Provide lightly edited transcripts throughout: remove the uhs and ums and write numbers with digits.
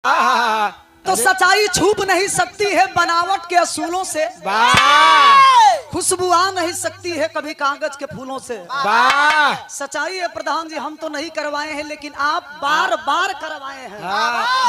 तो सच्चाई छुप नहीं सकती है बनावट के असूलों से, खुशबू आ नहीं सकती है कभी कागज के फूलों से। सच्चाई है प्रधान जी, हम तो नहीं करवाए हैं लेकिन आप बार बार करवाए हैं।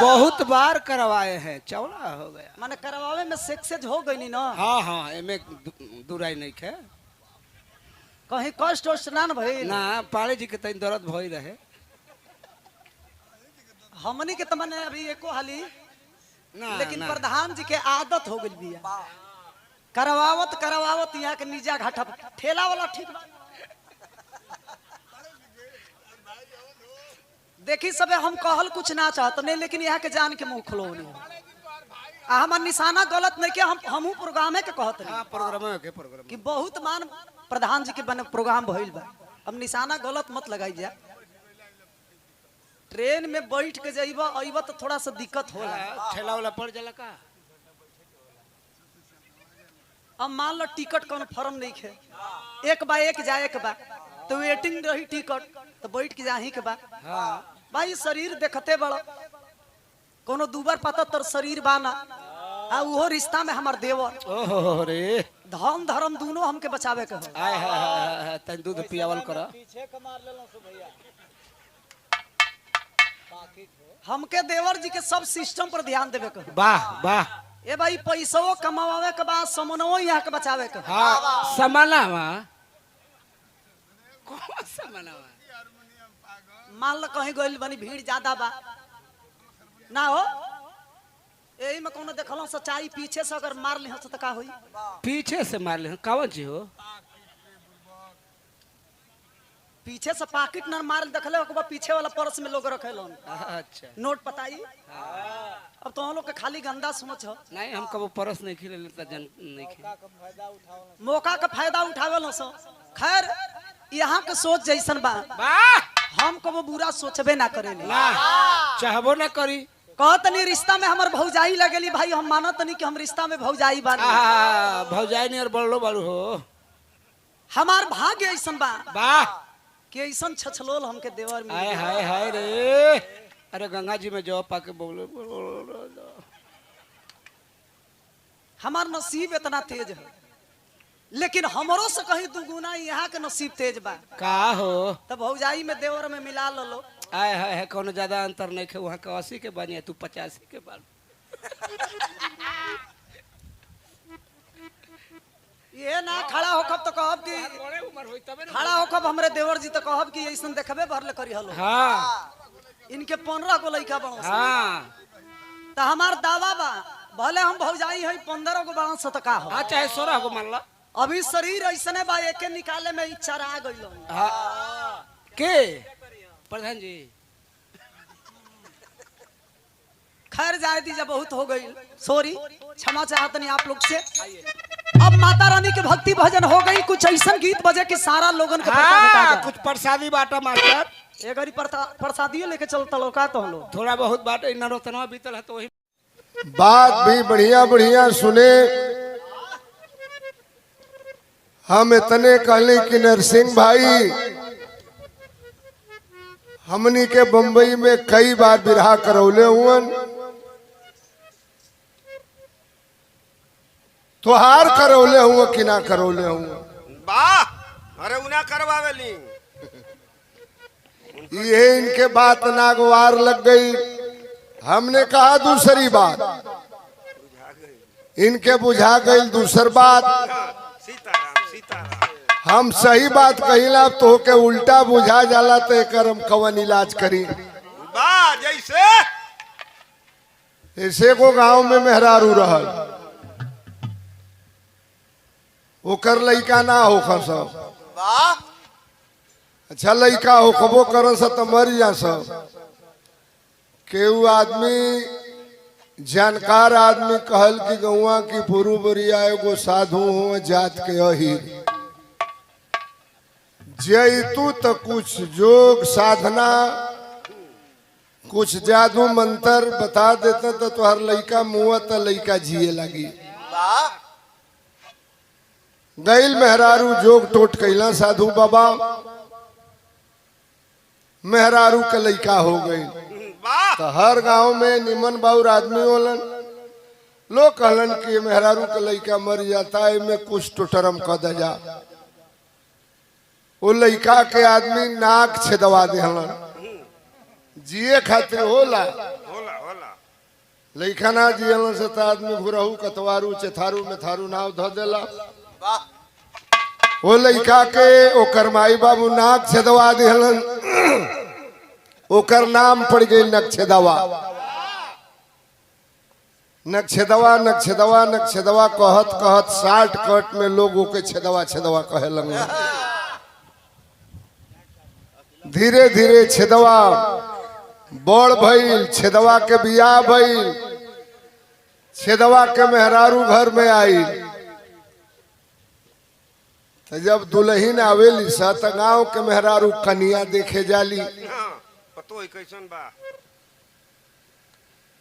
बहुत बार करवाए हैं, चौड़ा हो गया। मैंने करवावे में सक्सेस हो गई ना। हाँ एमे दुराई नहीं है। कहीं कष्ट वष्ट ना भाई ना पाड़े जी के तन दर्द भई रहे। हमनी के तमने अभी एको हाली ना, लेकिन ना। प्रधान जी के आदत हो गई बिया करवावत करवावत यहाँ के नीचा घाटा ठेला वाला ठीक बा। देखी सबे हम कहल कुछ ना चाहत नहीं लेकिन यहाँ के जान के मुंह खुलो हमार निशाना गलत नहीं के हम प्रोग्राम के कहत नहीं। प्रोग्राम कि बहुत मान प्रधान जी के बने प्रोग्राम भइल बा, अब निशाना गलत मत लगाई जा। ट्रेन में बैठ के जाइबा अइबा तो थोड़ा सा दिक्कत होला। ठेला वाला पड़ जाला का। अब मान लो टिकट कौन फॉर्म नहीं है, एक बा एक जाए के बा तो वेटिंग रही टिकट तो बैठ के जाही के बा। भाई शरीर देखते बड़ा कोनो दूबर पाता तर शरीर बाना आ उहो रिश्ता में हमार देवर। ओहो रे धर्म धर्म दोनों हमके बचावे के हो। आय हाय तन दूध पियावल करा। हमके देवर जी के सब सिस्टम पर ध्यान देवे के हो। वाह वाह। ए भाई पैसो कमावे के बाद समनवो यहाँ के बचावे के। हाँ समानावा कौन समानावा। मान लो कहीं गइल बनी भीड़ ज्यादा बा ना हो यही में कोनो देखलो सच्चाई पीछे से अगर मार लिहस तो का होई। पीछे से मार ले कावन जी हो। पीछे से पॉकेट न मार देखले ओकरा पीछे वाला पर्स में लोग रखेलन। अच्छा नोट पताई। अब तो हम लोग के खाली गंदा समझ हो। नहीं हम कबो परस नहीं खिले लेता जन नहीं खिले। मौका का फायदा उठावेलन सो। खैर यहाँ के सोच जैसन बा हम कबो बुरा सोचबे ना करेनी ना चाहबो ना करी। कहत नहीं रिश्ता में हमार भौजाई लगेली भाई, हम मानत नहीं कि हम रिश्ता में भौजाई बानी। भौजाई नहीं और बड़लो बालू हो। हमार भाग्य ऐसन बा वाह कि ऐसन छछलोल हमके देवर में। हाय हाय हाय रे। अरे गंगा जी में जो पाके बोलो हमार नसीब इतना तेज है लेकिन हमरो से कहीं दुगुना यहाँ के नसीब तेज बा। का हो तब भौजाई में देवर में मिला लो। आय हाय है कोनो ज्यादा अंतर नहीं है। वहाँ का 80 के बनी है तू 85 के बाल। ये ना खड़ा होखब तो कहब कि खड़ा होखब हमरे देवर जी तो कहब कि ऐसन देखबे भरले करी हलो। हाँ इनके 15 गो लइका बड़ो। हाँ तो हमार दावा बा भले हम भौजाई है 15 गो बड़ो से तो का हो। हाँ चाहे 16 को मान ला। अभी शरीर ऐसने बा एके निकाले में इच्छा रह गइल। के प्रधान जी खैर जाए दीजिए बहुत हो गई सॉरी क्षमा चाहते नहीं आप लोग से। अब माता रानी के भक्ति भजन हो गई कुछ ऐसा गीत बजे कि सारा लोगन के कुछ प्रसादी बाटा मास्टर। एक प्रसादियों लेके चलता लोका तो हम लोग थोड़ा बहुत बाटा इन रोतनवा बीतल है तो वही बात भी बढ़िया बढ़िया सुने। हम इतने कहले कि नरसिंह भाई हमनी के बंबई में कई बार बिरहा करौले हुअन। तोहार करौले हुआ कि ना करौले हुआ। वाह अरे उना करवावेली। ये इनके बात नागवार लग गई। हमने कहा दूसरी बात इनके बुझा गई दूसर बात। सीताराम सीताराम। हम सही बात कहिला तो के उल्टा बुझा जाला तो एक हम कवन इलाज करी। वाह जैसे ऐसे को गांव में मेहरारू रहल ओकर लइका ना होखा सब। वाह अच्छा लइका होखबो करन स त मर जा सब। केहू आदमी जानकार आदमी कहल कि गौवा की पुरु बरिया एगो साधु हो जात के अही जैतू तो कुछ जोग साधना कुछ जादू मंत्र बता देते तो तुहार लइका मुआ तो लइका जिए लगी। वाह गैल मेहरारू जोग टोट कैला साधु बाबा मेहरारू के लइका हो गई। वाह तो हर गांव में निमन बाउर आदमी होलन। लोग कहलन कि मेहरारू के लइका मर जाता है में कुछ टुटरम क दे जा। वो लइका के आदमी नाक छेदवा देहलन, जिए खातिर होला। होला होला लइका ना जियलन से तो आदमी घुरहू कतवारू चेथारू में थारू नाव ध देला। वो लइका के ओकर माई बाबू नाक छेदवा देहलन, ओकर नाम पड़ गई नक्षेदवा। नक्षेदवा नक्षेदवा नक्षेदवा कहत कहत 60 कट में लोग ओके छेदवा छेदवा कहे लगे। धीरे धीरे छेदवा बड़ भइल, छेदवा के बियाह भइल, छेदवा के मेहरारू घर में आई। तो जब दुल्हन आवेली सा त गाँव के मेहरारू कनिया देखे जाली। हाँ, पतो है कैसन बा।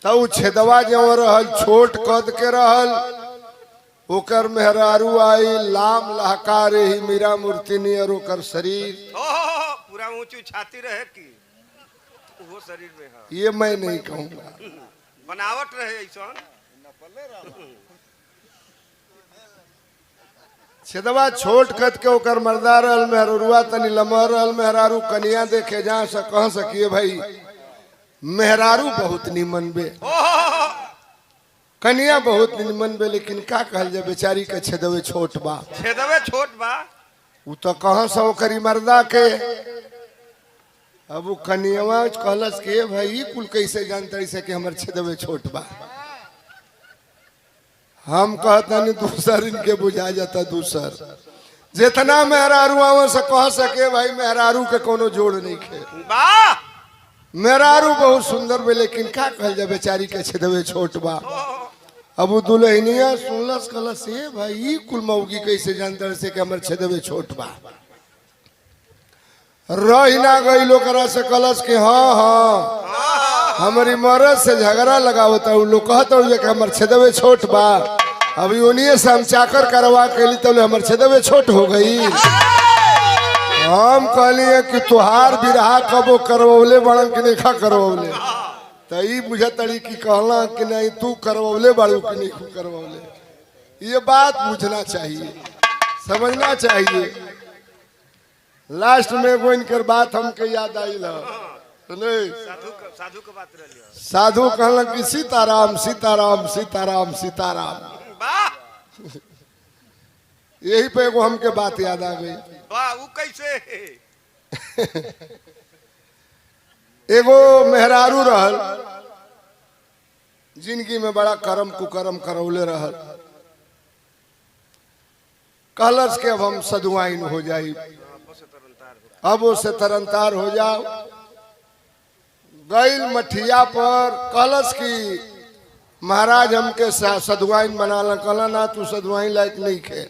तो छेदवा जो रहल छोट कद के रहल, ओकर मेहरारू आई लाम लहकार ही मीरा मूर्ति नियर ओकर शरीर। ओहो, पूरा ऊंची छाती रहे की वो शरीर में है। ये मैं नहीं कहूँगा, बनावट रहे ऐसा। छेदवा छोट कद के ओकर मर्दा रहल, मेहरुआ तनी लमर रहल। मेहरारू कनिया देखे जा से कह सकिए भाई मेहरारू बहुत निमन बे, कनिया बहुत निमन बे, लेकिन का कहल जाए बेचारी के छेदवे छोट बा। छेदवे छोट बा। उ तो कहाँ से ओकरी मर्दा के। अब वो कनियावा कहलस के भाई कुल कैसे जानते से कि हमर छेदवे छोट बा। हम कहता नहीं दूसर इनके बुझा जाता दूसर। जितना मेहरारू आवे से कह सके भाई मेहरारू के कोनो जोड़ नहीं खे। बा मेहरारू बहुत सुंदर बे, लेकिन का कहल जाए बेचारी के छेदवे छोट बा। अब वो दुल्हनिया सुनलस कहलस ये भाई कुल मौगी कैसे जानते से कि हमर छेदवे छोट बा। रही ना गई लोकरा से कहलस कि हाँ हाँ हमारी मरद से झगड़ा लगावता हूँ। लोग कहता हूँ कि हमर छेदवे छोट बा। अभी उन्हीं से हम चाकर करवा के ली तो हमर छेदवे छोट हो गई। हम कहलिए कि तुहार बिरहा कबो करवले बड़न कि नहीं खा करवले। तो ई बुझतड़ी कि कहला कि नहीं तू करवले बड़ू कि नहीं करवले। ये बात बुझना चाहिए, समझना चाहिए। लास्ट में वो इनकर बात हमके याद आई ला। साधु के बात रह लिया। साधु कहला कि सीताराम सीताराम सीताराम सीताराम। वाह यही पे एगो हमके बात याद आ गई। वाह वो कैसे। एगो मेहरारू रहल, जिंदगी में बड़ा करम कुकरम करौले रहल। कहलस के अब हम सदुआइन हो जाई, अब उससे तरनतार हो जाओ। गईल मठिया पर कहलस कि महाराज हमके सदुआइन बना ला। कहला ना तू सदुआइन लायक नहीं खे,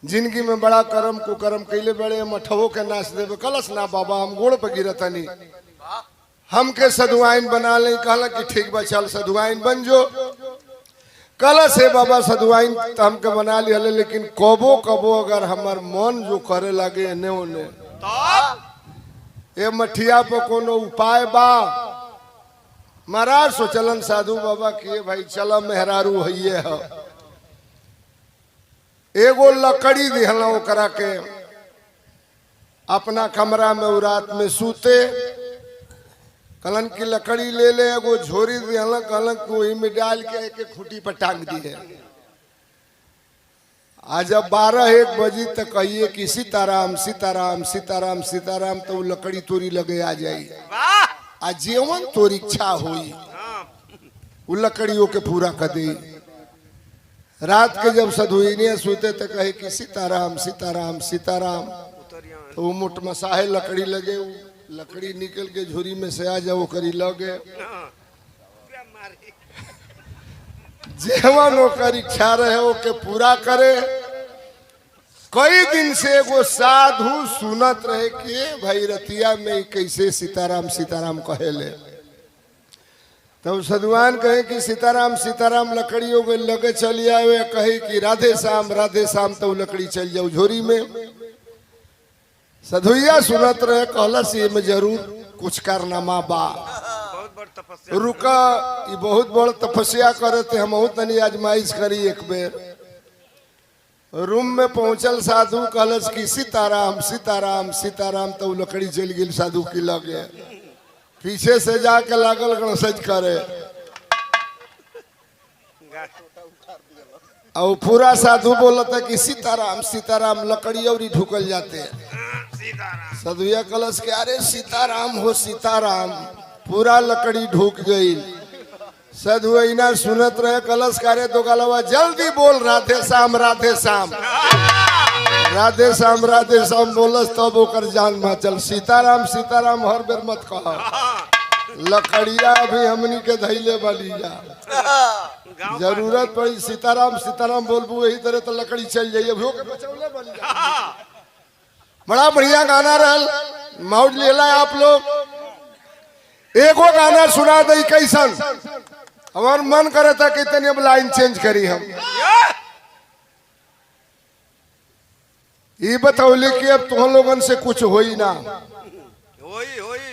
जिंदगी में बड़ा करम कुकरम कैले बड़े मठवो के नाश देवे। कहलस ना बाबा हम गोड़ पर गिरतनी, हमके सदुआइन बना ले। कहला कि ठीक बा चल सदुआइन बन जो। कहलस हे बाबा सदुआइन तो हमके बना लिया, लेकिन कबो कबो अगर हमार मन जो करे लगे एने ओने ए मठिया पर कोनो उपाय बा। महाराज सोचलन साधु बाबा किए भाई चला मेहरारू हइये है। एगो लकड़ी दिहला ओकरा के अपना कमरा में रात में सूते। कहलन की लकड़ी ले ले, एगो झोरी दिहला। कहलन कि वही में डाल के एक खूंटी पर टांग दिए। आज जब 12-1 बजी तक कहिए कि सीताराम सीताराम सीताराम सीताराम, तो वो लकड़ी तोरी लगे आ जाई। आ जीवन तोरी इच्छा हुई वो लकड़ियों के पूरा कर दी। रात के जब सधुइनिया सूते तो कहे कि सीताराम सीताराम सीताराम, तो वो मुठ मसाहे लकड़ी लगे। लकड़ी निकल के झोरी में से आ जाओ करी लगे। जीवन ओकर इच्छा रहे ओके पूरा करे। कई दिन से एगो साधु सुनत रहे कि भाई रतिया में कैसे सीताराम सीताराम कहेले। तब सदुआन कहे कि सीताराम सीताराम लकड़ियों के लगे चली आवे। कहे कि राधे श्याम, तो लकड़ी चल जाओ झोरी में। सधुइया सुनत रहे, कहलस ये में जरूर कुछ कारनामा बा। तपस्या रुका ये बहुत बड़ तपस्या करे थे हम तनी आजमाइश करी एक बेर रूम में पहुंचल साधु कहलस कि सीताराम सीताराम सीताराम तो उ लकड़ी चल गई साधु की लगे पीछे से जाके लागल गणसज करे और पूरा साधु बोलता कि सीताराम सीताराम लकड़ी और ढुकल जाते हैं साधुया कलश के अरे सीताराम हो सीताराम पूरा लकड़ी ढुक गई साधु इना सुनत रहे कलश करे तो गलवा जल्दी बोल राधे श्याम राधे श्याम राधे श्याम बोलस तब ओकर जान में चल सीताराम सीताराम हर बेर मत कह लकड़िया भी हमनी के धैले वाली जा जरूरत पड़ी सीताराम सीताराम बोलबू यही तरह तो लकड़ी चल जाइए अभी के बचौले वाली जा बड़ा बढ़िया गाना रहल मौज लेला आप लोग एगो गाना सुना दे कैसन हमार मन करे था कि तनी अब लाइन चेंज करी हम ये बतौले कि अब तुम लोगन से कुछ होई ना होई होई